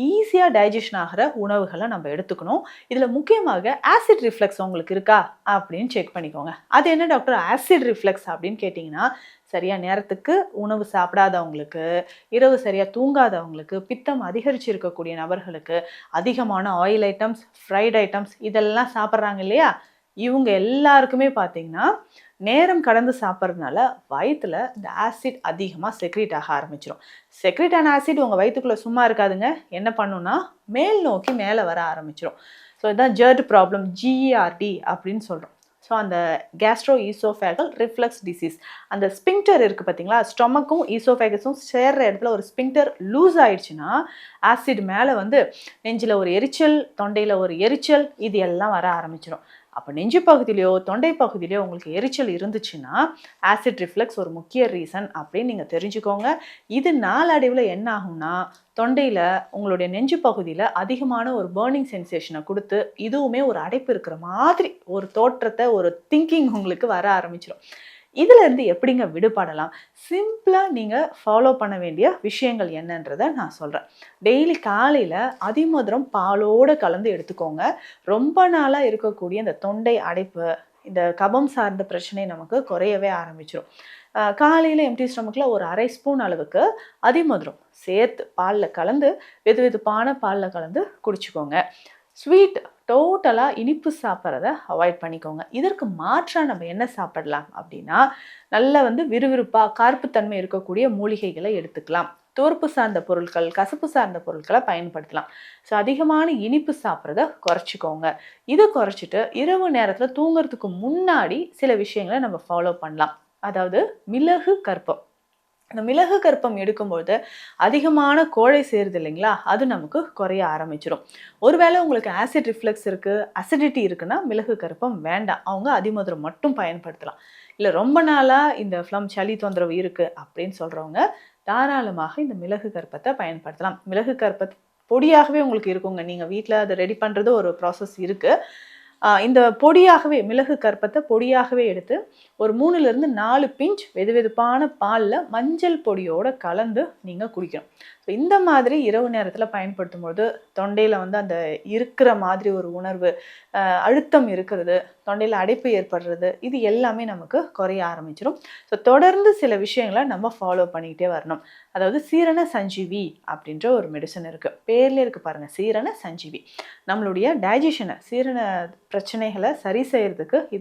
ஈஸியாக டைஜஷன் ஆகிற உணவுகளை நம்ம எடுத்துக்கணும். இதில் முக்கியமாக ஆசிட் ரிஃப்ளெக்ஸ் உங்களுக்கு இருக்கா அப்படின்னு செக் பண்ணிக்கோங்க. அது என்ன டாக்டர் ஆசிட் ரிஃப்ளெக்ஸ் அப்படின்னு கேட்டிங்கன்னா, சரியாக நேரத்துக்கு உணவு சாப்பிடாதவங்களுக்கு, இரவு சரியாக தூங்காதவங்களுக்கு, பித்தம் அதிகரித்து இருக்கக்கூடிய நபர்களுக்கு, அதிகமான ஆயில் ஐட்டம்ஸ், ஃப்ரைட் ஐட்டம்ஸ் இதெல்லாம் சாப்பிட்றாங்க இல்லையா, இவங்க எல்லாருக்குமே பார்த்தீங்கன்னா நேரம் கடந்து சாப்பிட்றதுனால வயிற்றுல இந்த ஆசிட் அதிகமாக செக்ரீட் ஆக ஆரம்பிச்சிடும். செக்ரீட் ஆன ஆசிட் உங்கள் வயிற்றுக்குள்ளே சும்மா இருக்காதுங்க. என்ன பண்ணுன்னா மேல் நோக்கி மேலே வர ஆரம்பிச்சிடும். ஸோ இதுதான் ஜெர்ட் ப்ராப்ளம், ஜிஇஆர்டி அப்படின்னு சொல்கிறோம். ஸோ அந்த கேஸ்ட்ரோ ஈசோஃபேகல் ரிஃப்ளக்ஸ் டிசீஸ், அந்த ஸ்பிங்டர் இருக்குது பார்த்தீங்களா, ஸ்டொமக்கும் ஈசோஃபேகஸும் சேர்ற இடத்துல ஒரு ஸ்பிங்டர் லூஸ் ஆயிடுச்சுன்னா ஆசிட் மேலே வந்து நெஞ்சில் ஒரு எரிச்சல், தொண்டையில் ஒரு எரிச்சல், இது எல்லாம் வர ஆரம்பிச்சிடும். அப்போ நெஞ்சு பகுதியிலையோ தொண்டை பகுதியிலையோ உங்களுக்கு எரிச்சல் இருந்துச்சுன்னா ஆசிட் ரிஃப்ளெக்ஸ் ஒரு முக்கிய ரீசன் அப்படின்னு நீங்கள் தெரிஞ்சுக்கோங்க. இது நாளடைவில் என்ன ஆகும்னா தொண்டையில் உங்களுடைய நெஞ்சு பகுதியில் அதிகமான ஒரு பேர்னிங் சென்சேஷனை கொடுத்து இதுவுமே ஒரு அடைப்பு இருக்கிற மாதிரி ஒரு தோற்றத்தை, ஒரு திங்கிங் உங்களுக்கு வர ஆரம்பிச்சிடும். இதிலேருந்து எப்படிங்க விடுபடலாம்? சிம்பிளாக நீங்கள் ஃபாலோ பண்ண வேண்டிய விஷயங்கள் என்னன்றதை நான் சொல்கிறேன். டெய்லி காலையில் அதிமதுரம் பாலோடு கலந்து எடுத்துக்கோங்க. ரொம்ப நாளாக இருக்கக்கூடிய இந்த தொண்டை அடைப்பு, இந்த கபம் சார்ந்த பிரச்சனை நமக்கு குறையவே ஆரம்பிச்சிடும். காலையில் எம்டி ஸ்டொமக்கில் ஒரு 1/2 ஸ்பூன் அளவுக்கு அதிமதுரம் சேர்த்து பாலில் கலந்து வெது வெதுப்பான பாலில் கலந்து குடிச்சிக்கோங்க. ஸ்வீட் டோட்டலாக இனிப்பு சாப்பிட்றத அவாய்ட் பண்ணிக்கோங்க. இதற்கு மாற்றாக நம்ம என்ன சாப்பிடலாம் அப்படின்னா, நல்லா விறுவிறுப்பாக கார்ப்புத்தன்மை இருக்கக்கூடிய மூலிகைகளை எடுத்துக்கலாம். துவர்ப்பு சார்ந்த பொருட்கள், கசப்பு சார்ந்த பொருட்களை பயன்படுத்தலாம். ஸோ அதிகமான இனிப்பு சாப்பிட்றத குறைச்சிக்கோங்க. இதை குறைச்சிட்டு இரவு நேரத்தில் தூங்குறதுக்கு முன்னாடி சில விஷயங்களை நம்ம ஃபாலோ பண்ணலாம். அதாவது மிளகு கற்பம். அந்த மிளகு கற்பம் எடுக்கும்போது அதிகமான கோழை சேருது இல்லைங்களா, அது நமக்கு குறைய ஆரம்பிச்சிடும். ஒருவேளை உங்களுக்கு ஆசிட் ரிஃப்ளெக்ஸ் இருக்குது, அசிடிட்டி இருக்குன்னா மிளகு கற்பம் வேண்டாம், அவங்க அதிமதுரம் மட்டும் பயன்படுத்தலாம். இல்லை ரொம்ப நாளாக இந்த ஃப்ளம் சளி தொந்தரவு இருக்குது அப்படின்னு சொல்கிறவங்க தாராளமாக இந்த மிளகு கற்பத்தை பயன்படுத்தலாம். மிளகு கற்பத்தை பொடியாகவே உங்களுக்கு இருக்குங்க. நீங்கள் வீட்டில் அதை ரெடி பண்ணுறது ஒரு ப்ராசஸ் இருக்குது. இந்த பொடியாகவே மிளகு கற்பத்தை பொடியாகவே எடுத்து ஒரு 3லிருந்து 4 பிஞ்ச் வெது வெதுப்பான பாலில் மஞ்சள் பொடியோடு கலந்து நீங்கள் குடிக்கணும். ஸோ இந்த மாதிரி இரவு நேரத்தில் பயன்படுத்தும் போது தொண்டையில் அந்த இருக்கிற மாதிரி ஒரு உணர்வு, அழுத்தம் இருக்கிறது, தொண்டையில் அடைப்பு ஏற்படுறது, இது எல்லாமே நமக்கு குறைய ஆரம்பிச்சிடும். ஸோ தொடர்ந்து சில விஷயங்களை நம்ம ஃபாலோ பண்ணிக்கிட்டே வரணும். அதாவது சீரண சஞ்சீவி அப்படின்ற ஒரு மெடிசன் இருக்குது. பேர்லேயே இருக்குது பாருங்கள், சீரண சஞ்சீவி. நம்மளுடைய டைஜஷனை, சீரண பிரச்சனைகளை சரி செய்கிறதுக்கு